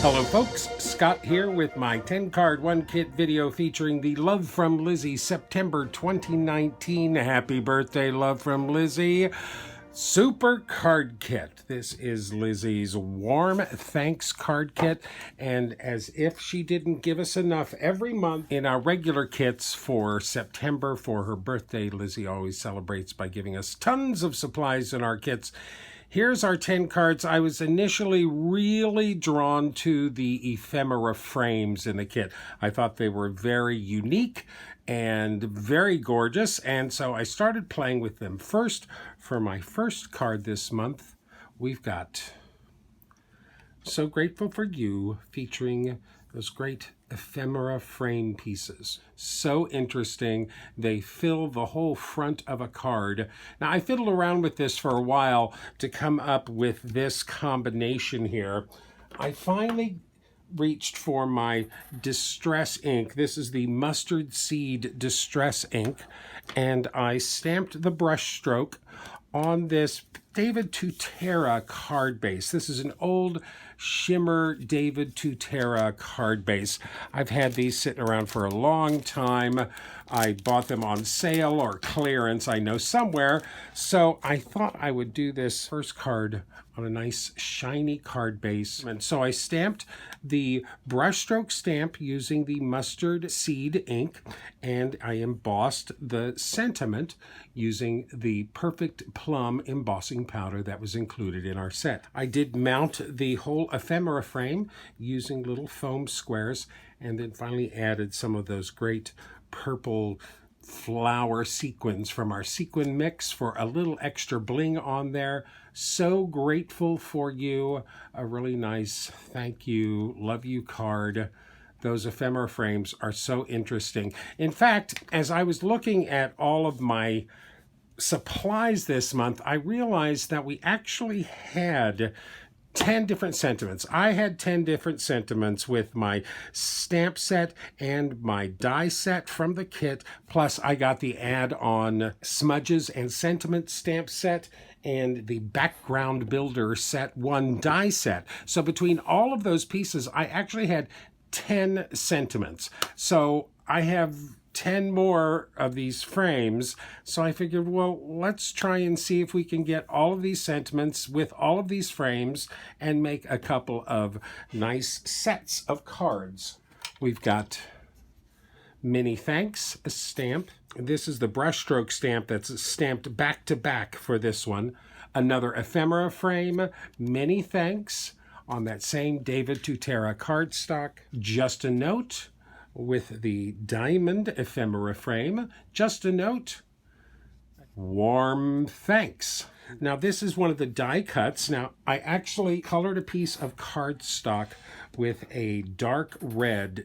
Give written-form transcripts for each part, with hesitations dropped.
Hello folks, Scott here with my 10-card 1-kit video featuring the Love From Lizi September 2019. Happy birthday, Love From Lizi. Super card kit. This is Lizi's warm thanks card kit, and as if she didn't give us enough, every month in our regular kits for September for her birthday, Lizi always celebrates by giving us tons of supplies in our kits. Here's our 10 cards. I was initially really drawn to the ephemera frames in the kit. I thought they were very unique and very gorgeous, and so I started playing with them. First, for my first card this month, we've got So Grateful for You, featuring those great ephemera frame pieces. So interesting. They fill the whole front of a card. Now, I fiddled around with this for a while to come up with this combination here. I finally reached for my distress ink. This is the mustard seed distress ink, and I stamped the brush stroke on this David Tutera card base. This is an old shimmer David Tutera card base. I've had these sitting around for a long time. I bought them on sale or clearance, I know somewhere. So I thought I would do this first card on a nice shiny card base. And so I stamped the brushstroke stamp using the mustard seed ink, and I embossed the sentiment using the Perfect Plum embossing powder that was included in our set. I did mount the whole ephemera frame using little foam squares, and then finally added some of those great purple flower sequins from our sequin mix for a little extra bling on there. So grateful for you. A really nice thank you, love you card. Those ephemera frames are so interesting. In fact, as I was looking at all of my supplies this month, I realized that we actually had 10 different sentiments. I had 10 different sentiments with my stamp set and my die set from the kit, plus I got the add-on smudges and sentiment stamp set and the background builder set 1 die set. So between all of those pieces, I actually had 10 sentiments. So I have 10 more of these frames, so I figured, well, let's try and see if we can get all of these sentiments with all of these frames and make a couple of nice sets of cards. We've got Many Thanks, a stamp. This is the brushstroke stamp that's stamped back to back for this one. Another ephemera frame, Many Thanks, on that same David Tutera cardstock. Just a Note, with the diamond ephemera frame. Just a Note, Warm Thanks. Now, this is one of the die cuts. Now, I actually colored a piece of cardstock with a dark red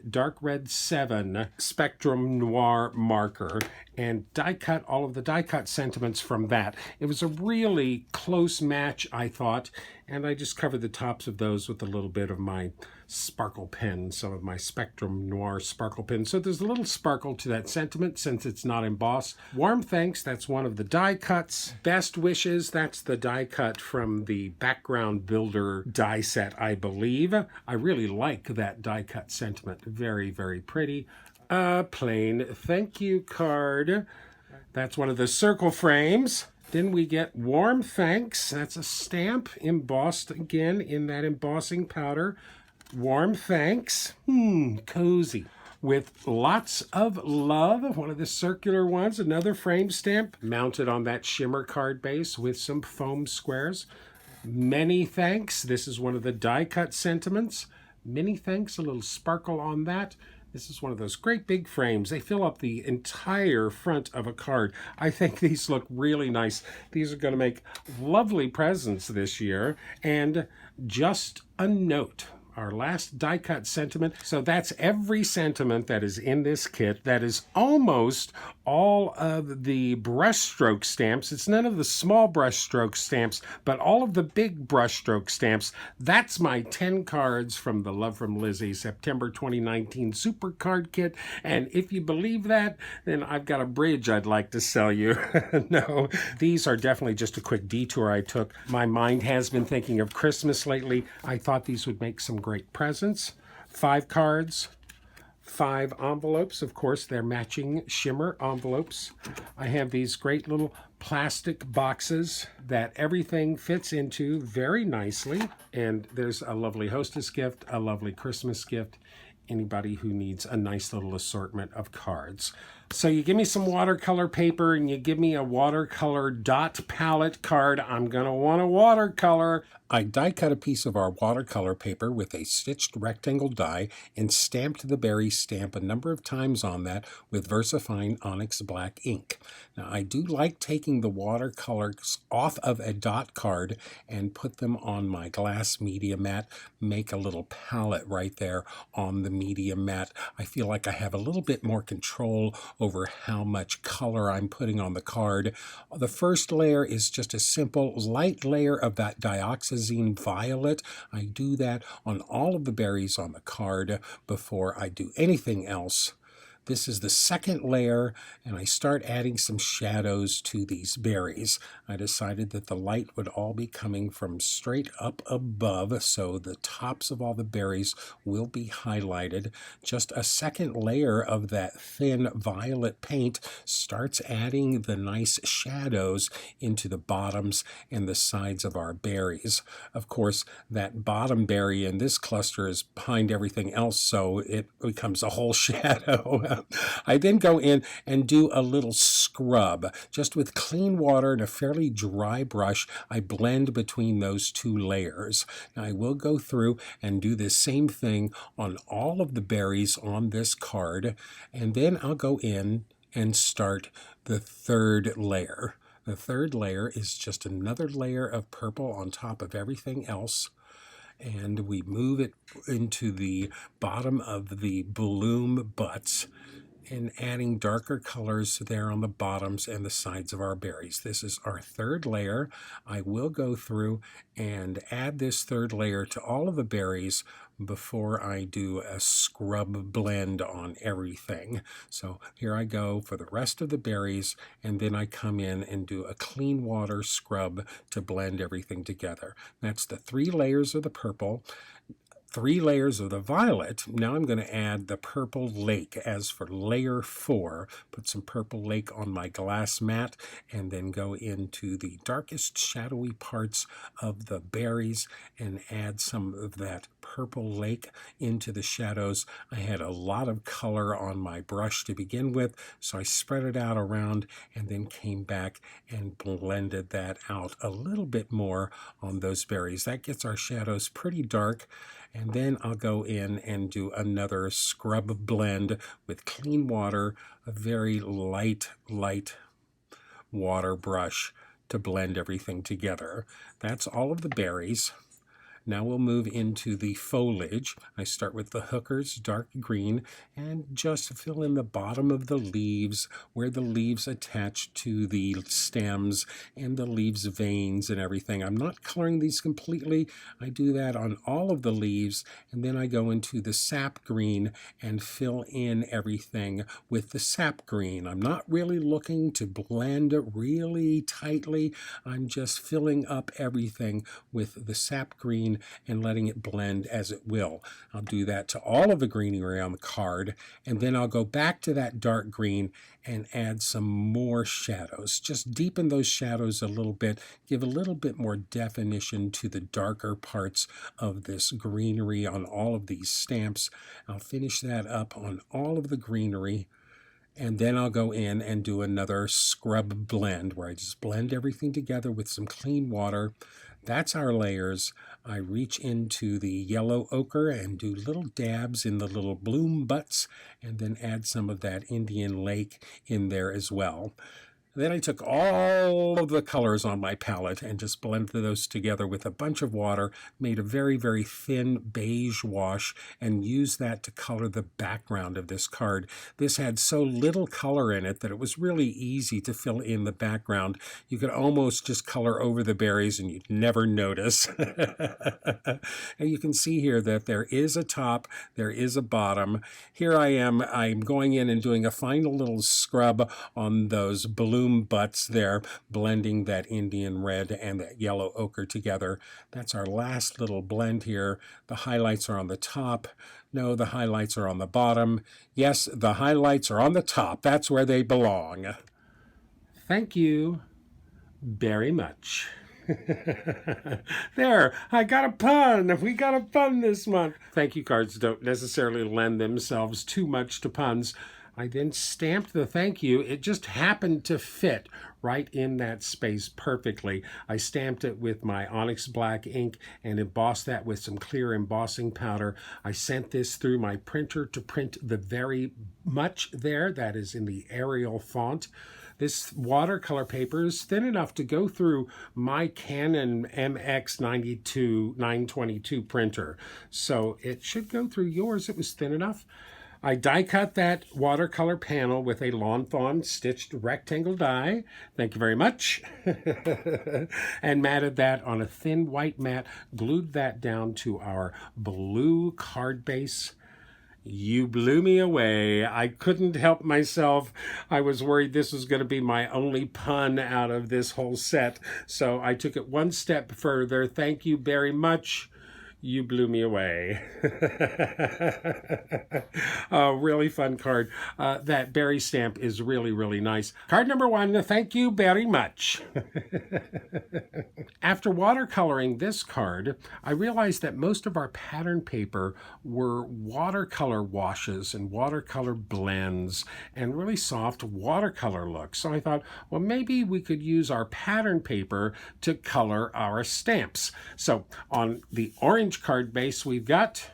7 Spectrum Noir marker and die cut all of the die cut sentiments from that. It was a really close match, I thought, and I just covered the tops of those with a little bit of my sparkle pen, some of my Spectrum Noir sparkle pen. So there's a little sparkle to that sentiment since it's not embossed. Warm Thanks, that's one of the die cuts. Best Wishes, that's the die cut from the background builder die set, I believe. I really like that die cut sentiment. Very, very pretty. A plain thank you card. That's one of the circle frames. Then we get Warm Thanks. That's a stamp embossed again in that embossing powder. Warm Thanks. Cozy. With lots of love, one of the circular ones, another frame stamp mounted on that shimmer card base with some foam squares. Many Thanks. This is one of the die cut sentiments. Many Thanks, a little sparkle on that. This is one of those great big frames. They fill up the entire front of a card. I think these look really nice. These are going to make lovely presents this year. And Just a Note, our last die cut sentiment. So that's every sentiment that is in this kit. That is almost all of the brushstroke stamps. It's none of the small brushstroke stamps, but all of the big brushstroke stamps. That's my 10 cards from the Love From Lizi September 2019 Super Card Kit. And if you believe that, then I've got a bridge I'd like to sell you. No, these are definitely just a quick detour I took. My mind has been thinking of Christmas lately. I thought these would make some great presents. 5 cards, 5 envelopes. Of course, they're matching shimmer envelopes. I have these great little plastic boxes that everything fits into very nicely. And there's a lovely hostess gift, a lovely Christmas gift, anybody who needs a nice little assortment of cards. So you give me some watercolor paper and you give me a watercolor dot palette card. I'm going to want a watercolor. I die cut a piece of our watercolor paper with a stitched rectangle die and stamped the berry stamp a number of times on that with VersaFine Onyx Black ink. Now I do like taking the watercolors off of a dot card and put them on my glass media mat, make a little palette right there on the media mat. I feel like I have a little bit more control over how much color I'm putting on the card. The first layer is just a simple light layer of that dioxazine violet. I do that on all of the berries on the card before I do anything else. This is the second layer, and I start adding some shadows to these berries. I decided that the light would all be coming from straight up above, so the tops of all the berries will be highlighted. Just a second layer of that thin violet paint starts adding the nice shadows into the bottoms and the sides of our berries. Of course, that bottom berry in this cluster is behind everything else, so it becomes a whole shadow. I then go in and do a little scrub. Just with clean water and a fairly dry brush, I blend between those 2 layers. Now I will go through and do this same thing on all of the berries on this card, and then I'll go in and start the third layer. The third layer is just another layer of purple on top of everything else. And we move it into the bottom of the bloom butts and adding darker colors there on the bottoms and the sides of our berries. This is our third layer. I will go through and add this third layer to all of the berries before I do a scrub blend on everything. So here I go for the rest of the berries, and then I come in and do a clean water scrub to blend everything together. That's the 3 layers of the purple, 3 layers of the violet. Now I'm going to add the purple lake as for layer 4. Put some purple lake on my glass mat and then go into the darkest shadowy parts of the berries and add some of that purple lake into the shadows. I had a lot of color on my brush to begin with, so I spread it out around and then came back and blended that out a little bit more on those berries. That gets our shadows pretty dark. And then I'll go in and do another scrub blend with clean water, a very light water brush to blend everything together. That's all of the berries. Now we'll move into the foliage. I start with the hookers, dark green, and just fill in the bottom of the leaves where the leaves attach to the stems and the leaves veins and everything. I'm not coloring these completely. I do that on all of the leaves, and then I go into the sap green and fill in everything with the sap green. I'm not really looking to blend really tightly. I'm just filling up everything with the sap green and letting it blend as it will. I'll do that to all of the greenery on the card, and then I'll go back to that dark green and add some more shadows. Just deepen those shadows a little bit, give a little bit more definition to the darker parts of this greenery on all of these stamps. I'll finish that up on all of the greenery. And then I'll go in and do another scrub blend where I just blend everything together with some clean water. That's our layers. I reach into the yellow ochre and do little dabs in the little bloom butts and then add some of that Indian lake in there as well. Then I took all of the colors on my palette and just blended those together with a bunch of water, made a very, very thin beige wash, and used that to color the background of this card. This had so little color in it that it was really easy to fill in the background. You could almost just color over the berries and you'd never notice. And you can see here that there is a top, there is a bottom. Here I'm going in and doing a final little scrub on those balloons bloom butts there, blending that Indian red and that yellow ochre together. That's our last little blend here. The highlights are on the top. No, the highlights are on the bottom. Yes, the highlights are on the top. That's where they belong. Thank you very much. There, I got a pun. We got a pun this month. Thank you cards don't necessarily lend themselves too much to puns. I then stamped the thank you. It just happened to fit right in that space perfectly. I stamped it with my onyx black ink and embossed that with some clear embossing powder. I sent this through my printer to print the very much there. That is in the Arial font. This watercolor paper is thin enough to go through my Canon MX92 922 printer. So it should go through yours. It was thin enough. I die cut that watercolor panel with a Lawn Fawn stitched rectangle die. Thank you very much. And matted that on a thin white mat, glued that down to our blue card base. You blew me away. I couldn't help myself. I was worried this was going to be my only pun out of this whole set. So I took it one step further. Thank you very much. You blew me away. A really fun card. That berry stamp is really, really nice. Card number 1, thank you very much. After watercoloring this card, I realized that most of our pattern paper were watercolor washes and watercolor blends and really soft watercolor looks. So I thought, well, maybe we could use our pattern paper to color our stamps. So on the orange card base, we've got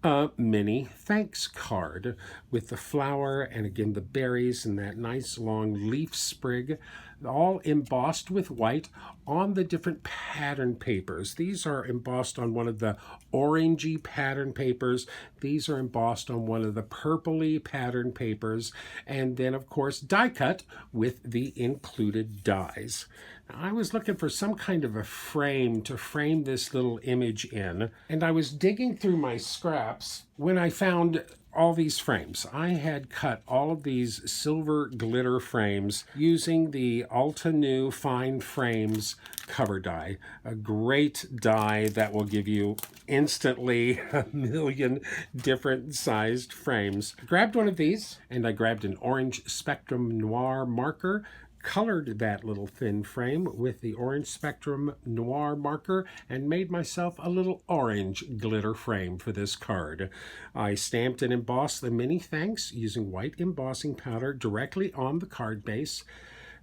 a mini thanks card with the flower and again the berries and that nice long leaf sprig, all embossed with white on the different pattern papers. These are embossed on one of the orangey pattern papers. These are embossed on one of the purpley pattern papers, and then of course die cut with the included dies. I was looking for some kind of a frame to frame this little image in, and I was digging through my scraps when I found all these frames. I had cut all of these silver glitter frames using the Altenew Fine Frames cover die, a great die that will give you instantly a million different sized frames. I grabbed one of these, and I grabbed an orange Spectrum Noir marker, colored that little thin frame with the orange Spectrum Noir marker, and made myself a little orange glitter frame for this card. I stamped and embossed the mini thanks using white embossing powder directly on the card base.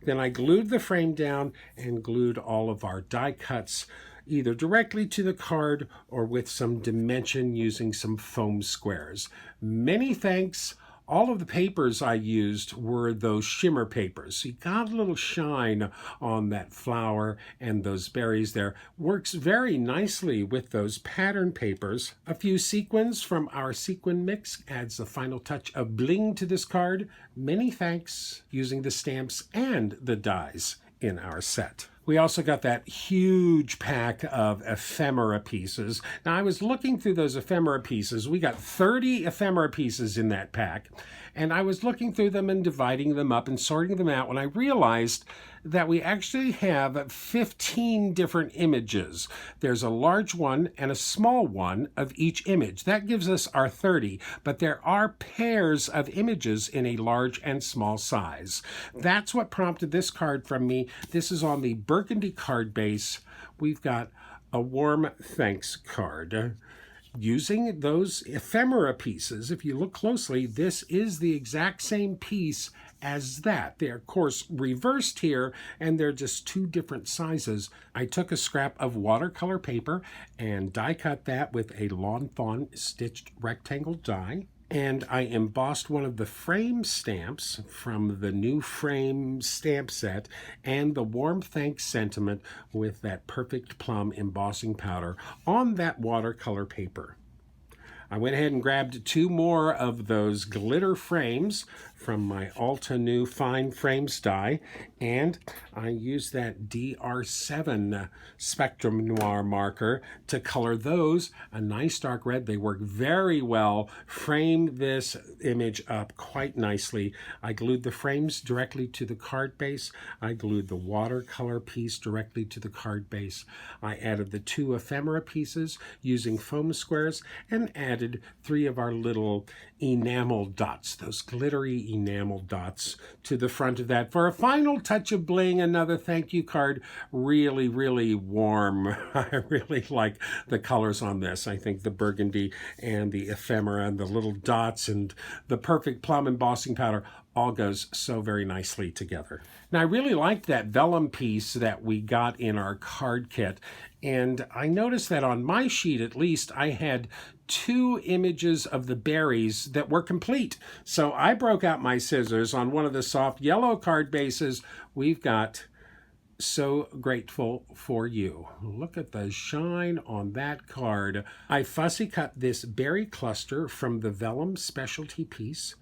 Then I glued the frame down and glued all of our die cuts either directly to the card or with some dimension using some foam squares. Many thanks. All of the papers I used were those shimmer papers. So you got a little shine on that flower and those berries there. Works very nicely with those pattern papers. A few sequins from our sequin mix adds the final touch of bling to this card. Many thanks using the stamps and the dies in our set. We also got that huge pack of ephemera pieces. Now, I was looking through those ephemera pieces. We got 30 ephemera pieces in that pack, and I was looking through them and dividing them up and sorting them out when I realized that we actually have 15 different images. There's a large one and a small one of each image. That gives us our 30, but there are pairs of images in a large and small size. That's what prompted this card from me. This is on the burgundy card base. We've got a warm thanks card. Using those ephemera pieces, if you look closely, this is the exact same piece as that. They're, of course, reversed here, and they're just two different sizes. I took a scrap of watercolor paper and die cut that with a Lawn Fawn stitched rectangle die. And I embossed one of the frame stamps from the new frame stamp set and the warm thanks sentiment with that perfect plum embossing powder on that watercolor paper. I went ahead and grabbed two more of those glitter frames from my Alta New Fine Frames die, and I use that DR7 Spectrum Noir marker to color those a nice dark red. They work very well, frame this image up quite nicely. I glued the frames directly to the card base. I glued the watercolor piece directly to the card base. I added the 2 ephemera pieces using foam squares and added 3 of our little enamel dots, those glittery enamel dots, to the front of that for a final touch of bling. Another thank you card, really, really warm. I really like the colors on this. I think the burgundy and the ephemera and the little dots and the perfect plum embossing powder all goes so very nicely together. Now, I really liked that vellum piece that we got in our card kit, and I noticed that on my sheet, at least, I had 2 images of the berries that were complete. So I broke out my scissors on one of the soft yellow card bases. We've got So Grateful for You. Look at the shine on that card. I fussy cut this berry cluster from the vellum specialty piece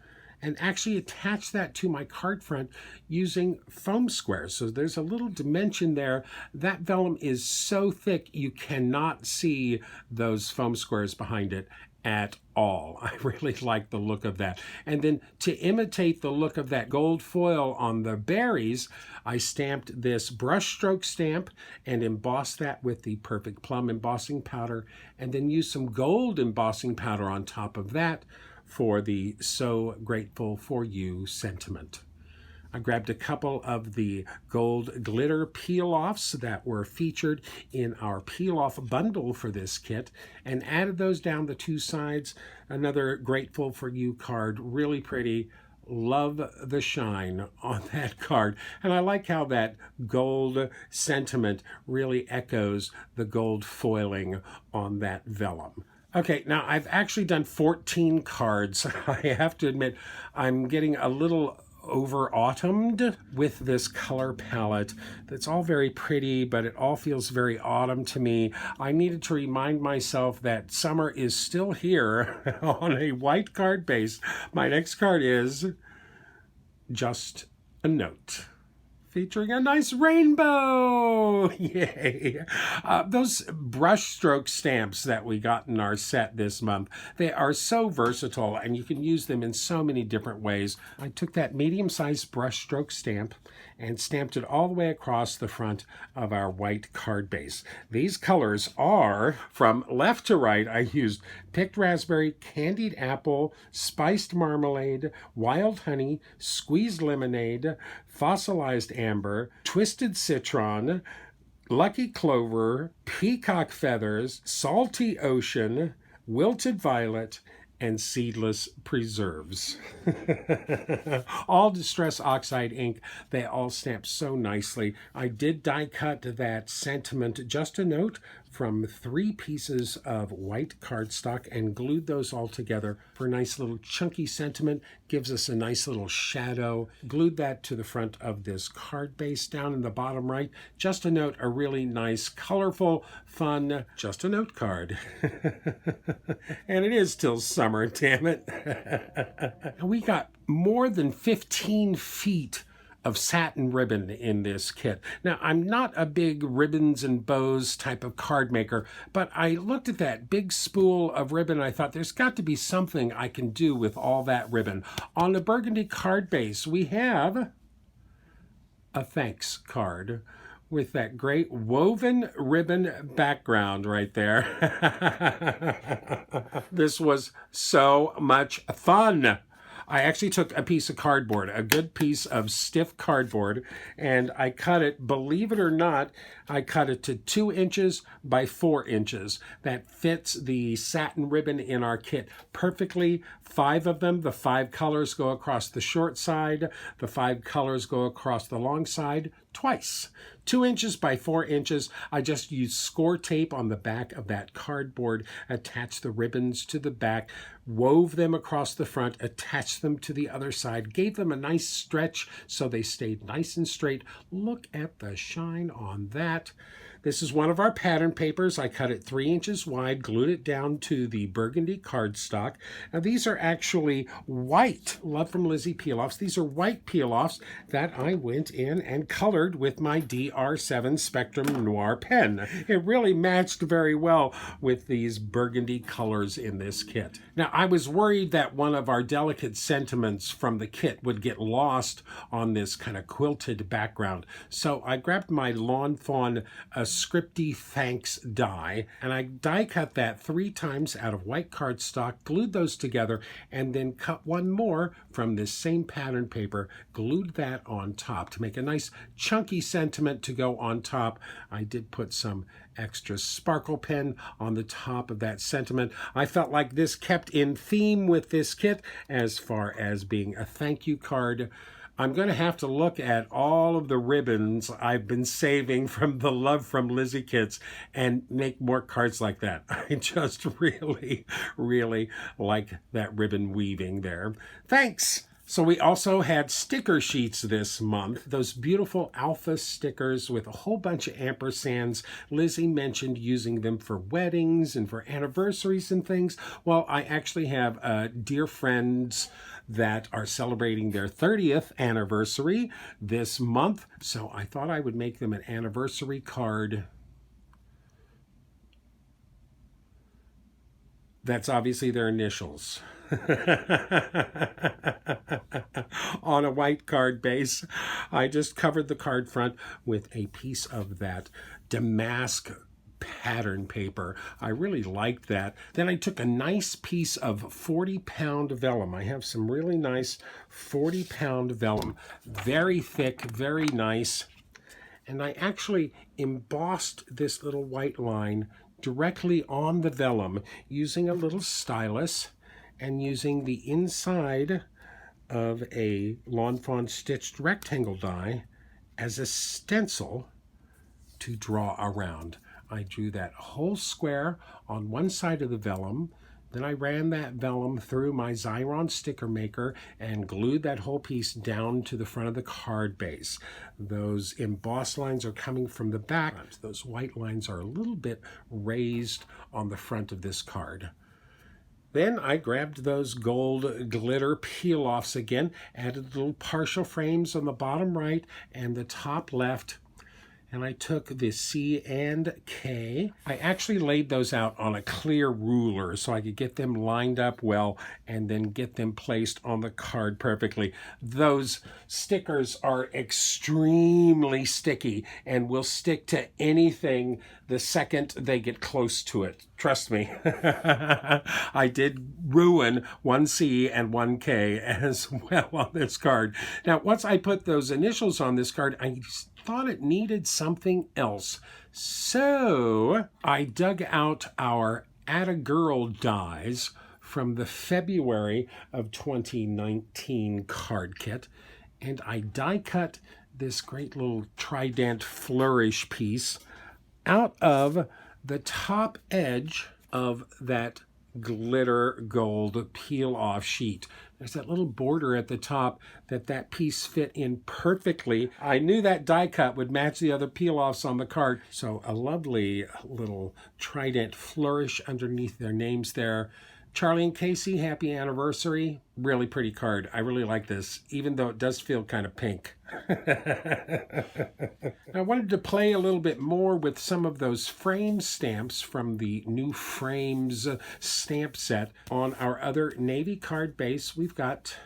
and actually attach that to my card front using foam squares. So there's a little dimension there. That vellum is so thick you cannot see those foam squares behind it at all. I really like the look of that. And then to imitate the look of that gold foil on the berries, I stamped this brushstroke stamp and embossed that with the Perfect Plum embossing powder, and then used some gold embossing powder on top of that for the So Grateful for You sentiment. I grabbed a couple of the gold glitter peel-offs that were featured in our peel-off bundle for this kit and added those down the 2 sides. Another Grateful for You card, really pretty. Love the shine on that card. And I like how that gold sentiment really echoes the gold foiling on that vellum. Okay, now I've actually done 14 cards. I have to admit, I'm getting a little over-autumned with this color palette. That's all very pretty, but it all feels very autumn to me. I needed to remind myself that summer is still here on a white card base. My next card is Just a Note, featuring a nice rainbow. Yay. Those brushstroke stamps that we got in our set this month, they are so versatile and you can use them in so many different ways. I took that medium-sized brushstroke stamp and stamped it all the way across the front of our white card base. These colors are, from left to right, I used picked raspberry, candied apple, spiced marmalade, wild honey, squeezed lemonade, fossilized amber, twisted citron, lucky clover, peacock feathers, salty ocean, wilted violet, and seedless preserves. All Distress Oxide ink. They all stamp so nicely. I did die cut that sentiment, Just a Note, from 3 pieces of white cardstock and glued those all together for a nice little chunky sentiment. Gives us a nice little shadow. Glued that to the front of this card base down in the bottom right. Just a Note, a really nice, colorful, fun Just a Note card. And it is still summer, damn it. We got more than 15 feet of satin ribbon in this kit. Now, I'm not a big ribbons and bows type of card maker, but I looked at that big spool of ribbon and I thought there's got to be something I can do with all that ribbon. On the burgundy card base, we have a thanks card with that great woven ribbon background right there. This was so much fun. I actually took a piece of cardboard, a good piece of stiff cardboard, and I cut it, believe it or not, I cut it to 2 inches by 4 inches. That fits the satin ribbon in our kit perfectly. 5 of them, the 5 colors go across the short side, the 5 colors go across the long side, twice. 2 inches by 4 inches. I just used score tape on the back of that cardboard, attached the ribbons to the back, wove them across the front, attached them to the other side, gave them a nice stretch so they stayed nice and straight. Look at the shine on that. This is one of our pattern papers. I cut it 3 inches wide, glued it down to the burgundy cardstock. Now these are actually white Love From Lizi peel-offs. These are white peel-offs that I went in and colored with my DR7 Spectrum Noir pen. It really matched very well with these burgundy colors in this kit. Now I was worried that one of our delicate sentiments from the kit would get lost on this kind of quilted background. So I grabbed my Lawn Fawn Scripty Thanks die, and I die cut that 3 times out of white cardstock, glued those together, and then cut one more from this same pattern paper, glued that on top to make a nice chunky sentiment to go on top. I did put some extra sparkle pen on the top of that sentiment. I felt like this kept in theme with this kit as far as being a thank you card. I'm going to have to look at all of the ribbons I've been saving from the Love From Lizi kits and make more cards like that. I just really, really like that ribbon weaving there. Thanks! So we also had sticker sheets this month, those beautiful alpha stickers with a whole bunch of ampersands. Lizi mentioned using them for weddings and for anniversaries and things. Well, I actually have dear friends that are celebrating their 30th anniversary this month, so I thought I would make them an anniversary card. That's obviously their initials. On a white card base. I just covered the card front with a piece of that damask pattern paper. I really liked that. Then I took a nice piece of 40-pound vellum. I have some really nice 40-pound vellum. Very thick, very nice. And I actually embossed this little white line directly on the vellum using a little stylus and using the inside of a Lawn Fawn stitched rectangle die as a stencil to draw around. I drew that whole square on one side of the vellum. Then I ran that vellum through my Xyron sticker maker and glued that whole piece down to the front of the card base. Those embossed lines are coming from the back. Those white lines are a little bit raised on the front of this card. Then I grabbed those gold glitter peel-offs again, added little partial frames on the bottom right and the top left, and I took the C and K. I actually laid those out on a clear ruler so I could get them lined up well and then get them placed on the card perfectly. Those stickers are extremely sticky and will stick to anything the second they get close to it. Trust me. I did ruin one C and one K as well on this card. Now, once I put those initials on this card, I thought it needed something else. So I dug out our Atta Girl dies from the February of 2019 card kit, and I die cut this great little trident flourish piece out of the top edge of that glitter gold peel off sheet. There's that little border at the top that piece fit in perfectly. I knew that die cut would match the other peel offs on the card. So a lovely little trident flourish underneath their names there. Charlie and Casey, happy anniversary. Really pretty card. I really like this, even though it does feel kind of pink. I wanted to play a little bit more with some of those frame stamps from the New Frames stamp set. On our other navy card base, we've got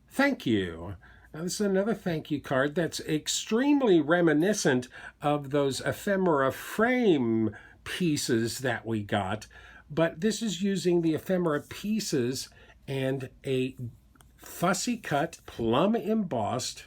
Thank You. Now, this is another thank you card that's extremely reminiscent of those ephemera frame pieces that we got. But this is using the ephemera pieces and a fussy cut, plum embossed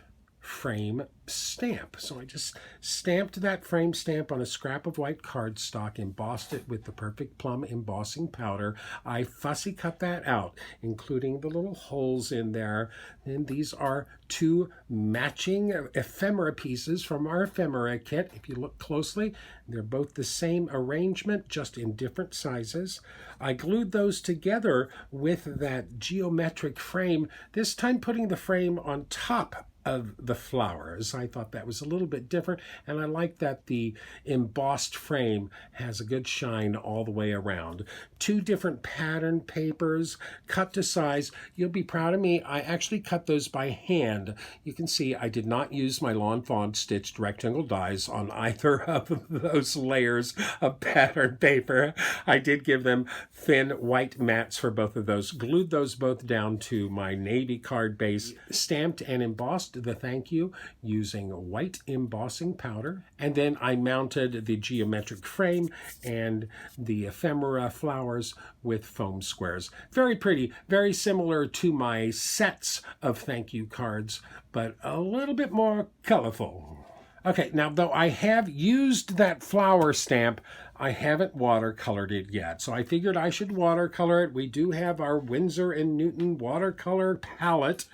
frame stamp. So I just stamped that frame stamp on a scrap of white cardstock, embossed it with the Perfect Plum embossing powder. I fussy cut that out, including the little holes in there. And these are two matching ephemera pieces from our ephemera kit. If you look closely, they're both the same arrangement, just in different sizes. I glued those together with that geometric frame, this time putting the frame on top of the flowers. I thought that was a little bit different, and I like that the embossed frame has a good shine all the way around. Two different pattern papers cut to size. You'll be proud of me. I actually cut those by hand. You can see I did not use my Lawn Fawn stitched rectangle dies on either of those layers of pattern paper. I did give them thin white mats for both of those. Glued those both down to my navy card base, stamped and embossed the thank you using white embossing powder, and then I mounted the geometric frame and the ephemera flowers with foam squares. Very pretty, very similar to my sets of thank you cards, but a little bit more colorful. Okay, now though I have used that flower stamp, I haven't watercolored it yet, so I figured I should watercolor it. We do have our Winsor & Newton watercolor palette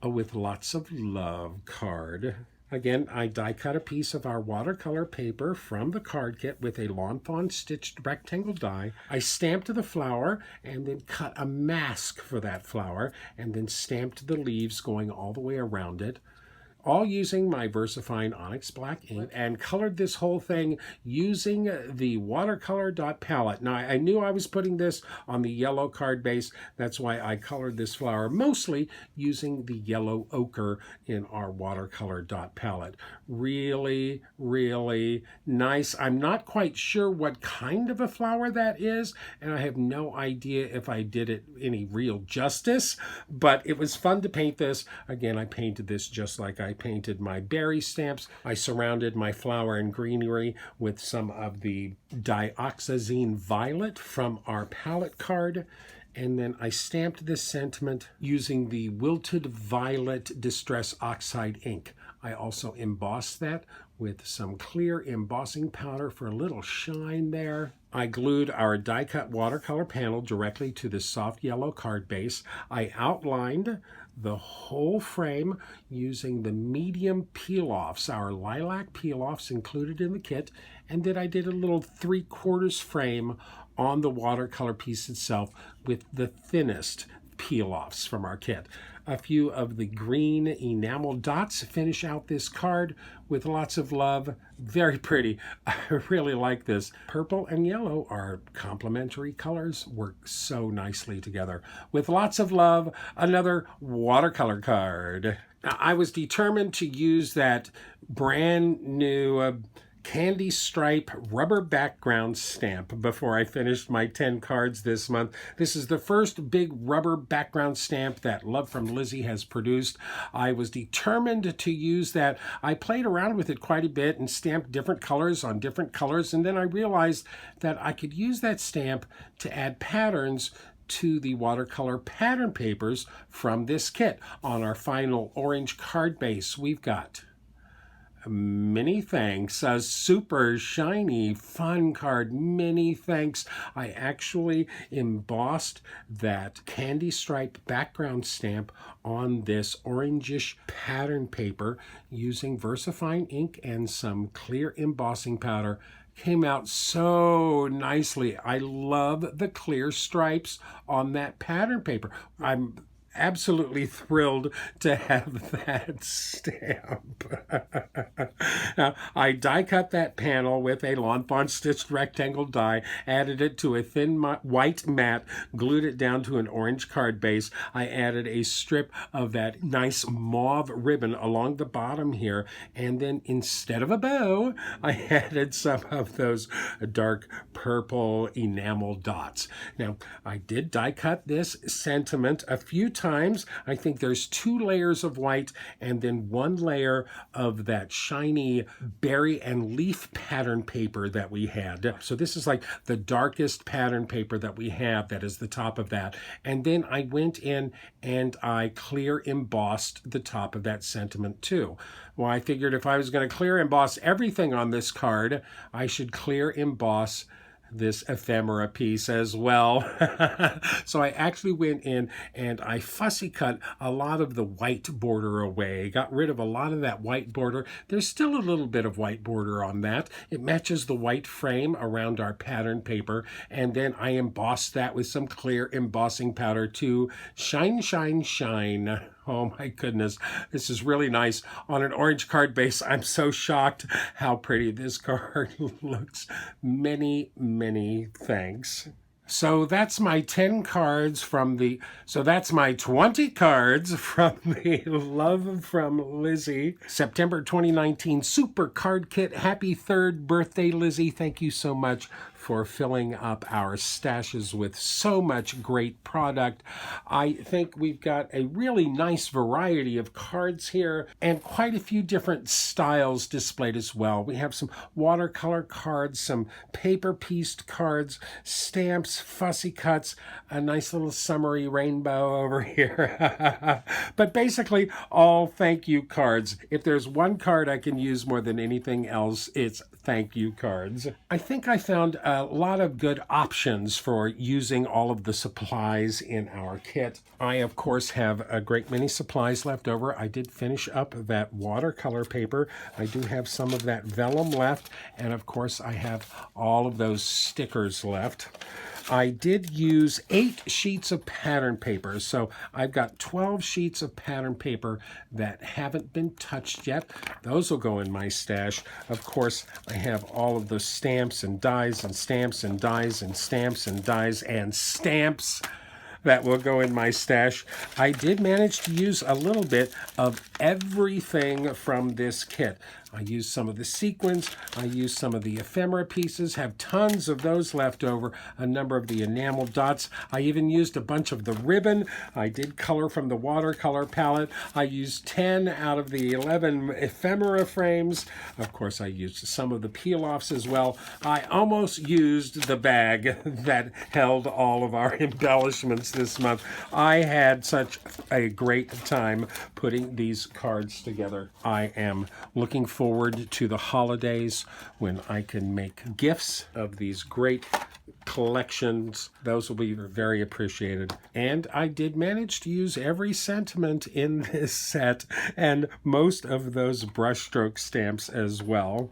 with Lots of Love card. Again, I die cut a piece of our watercolor paper from the card kit with a Lawn Fawn stitched rectangle die. I stamped the flower and then cut a mask for that flower and then stamped the leaves going all the way around it, all using my VersaFine Onyx Black ink, and colored this whole thing using the watercolor dot palette. Now, I knew I was putting this on the yellow card base. That's why I colored this flower mostly using the yellow ochre in our watercolor dot palette. Really, really nice. I'm not quite sure what kind of a flower that is, and I have no idea if I did it any real justice, but it was fun to paint this. Again, I painted this just like I painted my berry stamps. I surrounded my flower and greenery with some of the dioxazine violet from our palette card, and then I stamped this sentiment using the Wilted Violet Distress Oxide ink. I also embossed that with some clear embossing powder for a little shine there. I glued our die-cut watercolor panel directly to the soft yellow card base. I outlined the whole frame using the medium peel-offs, our lilac peel-offs included in the kit, and then I did a little 3/4 frame on the watercolor piece itself with the thinnest peel-offs from our kit. A few of the green enamel dots finish out this card with Lots of Love. Very pretty. I really like this. Purple and yellow are complementary colors, work so nicely together. With Lots of Love, another watercolor card. Now, I was determined to use that brand new candy stripe rubber background stamp before I finished my 10 cards this month. This is the first big rubber background stamp that Love From Lizi has produced. I was determined to use that. I played around with it quite a bit and stamped different colors on different colors, and then I realized that I could use that stamp to add patterns to the watercolor pattern papers from this kit. On our final orange card base, we've got Many Thanks, a super shiny fun card. Many thanks. I actually embossed that candy stripe background stamp on this orangish pattern paper using VersaFine ink and some clear embossing powder. Came out so nicely. I love the clear stripes on that pattern paper. I'm absolutely thrilled to have that stamp. Now, I die cut that panel with a Lawn Fawn stitched rectangle die, added it to a thin white mat, glued it down to an orange card base. I added a strip of that nice mauve ribbon along the bottom here, and then instead of a bow, I added some of those dark purple enamel dots. Now, I did die cut this sentiment a few times times. I think there's 2 layers of white and then 1 layer of that shiny berry and leaf pattern paper that we had. So this is like the darkest pattern paper that we have. That is the top of that. And then I went in and I clear embossed the top of that sentiment too. Well, I figured if I was going to clear emboss everything on this card, I should clear emboss this ephemera piece as well. So I actually went in and I fussy cut a lot of the white border away, got rid of a lot of that white border. There's still a little bit of white border on that. It matches the white frame around our pattern paper, and then I embossed that with some clear embossing powder to shine, shine, shine. Oh my goodness, this is really nice on an orange card base. I'm so shocked how pretty this card looks. Many, many thanks. So that's my 10 cards from the, so that's my 20 cards from the Love from Lizi September 2019 Super Card Kit. Happy 3rd birthday, Lizi. Thank you so much for filling up our stashes with so much great product. I think we've got a really nice variety of cards here and quite a few different styles displayed as well. We have some watercolor cards, some paper-pieced cards, stamps, fussy cuts, a nice little summery rainbow over here. But basically, all thank you cards. If there's one card I can use more than anything else, it's thank you cards. I think I found a lot of good options for using all of the supplies in our kit. I, of course, have a great many supplies left over. I did finish up that watercolor paper. I do have some of that vellum left, and of course, I have all of those stickers left. I did use 8 sheets of pattern paper, so I've got 12 sheets of pattern paper that haven't been touched yet. Those will go in my stash. Of course, I have all of the stamps and dies and stamps and dies and stamps and dies and stamps that will go in my stash. I did manage to use a little bit of everything from this kit. I used some of the sequins, I used some of the ephemera pieces, have tons of those left over, a number of the enamel dots. I even used a bunch of the ribbon. I did color from the watercolor palette. I used 10 out of the 11 ephemera frames. Of course, I used some of the peel-offs as well. I almost used the bag that held all of our embellishments this month. I had such a great time putting these cards together. I am looking forward to the holidays when I can make gifts of these great collections. Those will be very appreciated. And I did manage to use every sentiment in this set and most of those brushstroke stamps as well.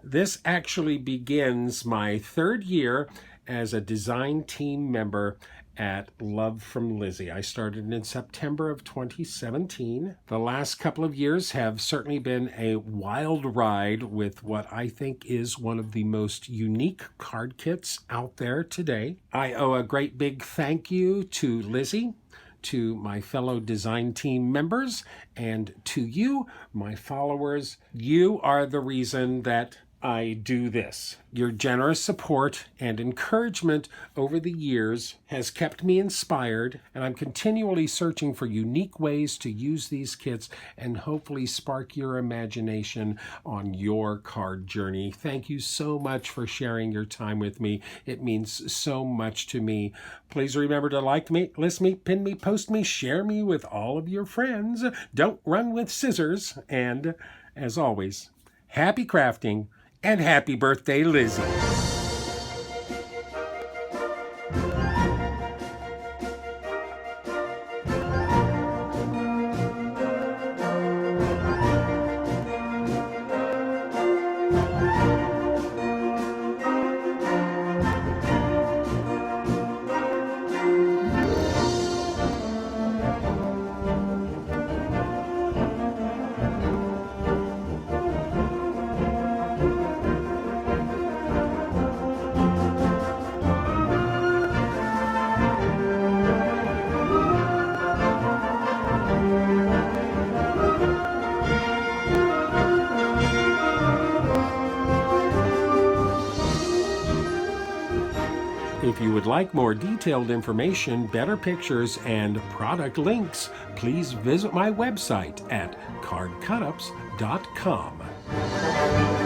This actually begins my 3rd year as a design team member at Love From Lizi. I started in September of 2017. The last couple of years have certainly been a wild ride with what I think is one of the most unique card kits out there today. I owe a great big thank you to Lizi, to my fellow design team members, and to you, my followers. You are the reason that I do this. Your generous support and encouragement over the years has kept me inspired, and I'm continually searching for unique ways to use these kits and hopefully spark your imagination on your card journey. Thank you so much for sharing your time with me. It means so much to me. Please remember to like me, list me, pin me, post me, share me with all of your friends. Don't run with scissors. And as always, happy crafting. And happy birthday, Lizi. If you would like more detailed information, better pictures, and product links, please visit my website at cardcutups.com.